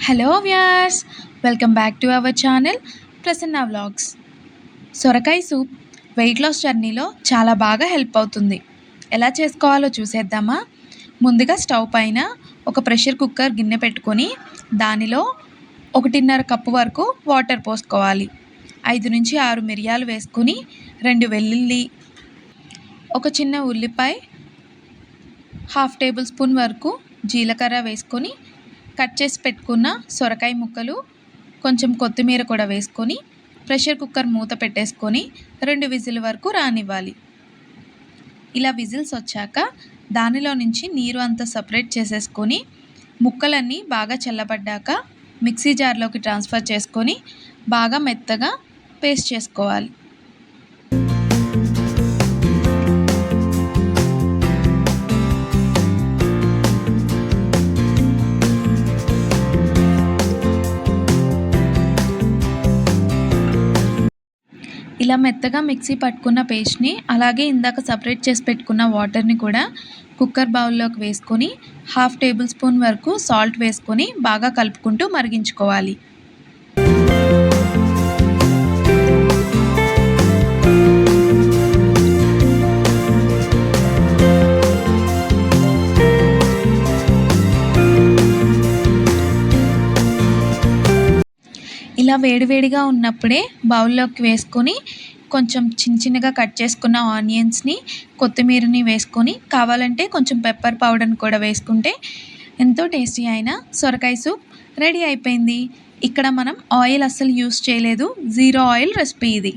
Hello viewers, welcome back to our channel Prasanna vlogs. సొరకాయ soup weight loss జర్నీలో చాలా బాగా హెల్ప్ అవుతుంది. ఎలా చేసుకోవాలో చూసేద్దామా? ముందుగా స్టవ్ పైన ఒక ప్రెషర్ కుక్కర్ గిన్నె పెట్టుకొని దానిలో 1.5 కప్పు వరకు వాటర్ పోసుకోవాలి. 5 నుంచి 6 మిరియాలు వేసుకొని 2 వెల్లుల్లి, ఒక చిన్న ఉల్లిపాయ, 1/2 టేబుల్ స్పూన్ వరకు జీలకర్ర వేసుకొని కట్ చేసి పెట్టుకున్న సొరకాయ ముక్కలు, కొంచెం కొత్తిమీర కూడా వేసుకొని ప్రెషర్ కుక్కర్ మూత పెట్టేసుకొని 2 విజిల్ వరకు రానివ్వాలి. ఇలా విజిల్స్ వచ్చాక దానిలో నుంచి నీరు అంతా సపరేట్ చేసేసుకొని ముక్కలన్నీ బాగా చల్లబడ్డాక మిక్సీ జార్లోకి ట్రాన్స్ఫర్ చేసుకొని బాగా మెత్తగా పేస్ట్ చేసుకోవాలి. ఇలా మెత్తగా మిక్సీ పట్టుకున్న పేస్ట్ని, అలాగే ఇందాక సపరేట్ చేసి పెట్టుకున్న వాటర్ని కూడా కుక్కర్ బౌల్లోకి వేసుకొని 1/2 టేబుల్ స్పూన్ వరకు సాల్ట్ వేసుకొని బాగా కలుపుకుంటూ మరిగించుకోవాలి. ఇలా వేడివేడిగా ఉన్నప్పుడే బౌల్లోకి వేసుకొని కొంచెం చిన్నగా కట్ చేసుకున్న ఆనియన్స్ని, కొత్తిమీరని వేసుకొని కావాలంటే కొంచెం పెప్పర్ పౌడర్ని కూడా వేసుకుంటే ఎంతో టేస్టీ అయిన సొరకాయ సూప్ రెడీ అయిపోయింది. ఇక్కడ మనం ఆయిల్ అస్సలు యూస్ చేయలేదు, జీరో ఆయిల్ రెసిపీ ఇది.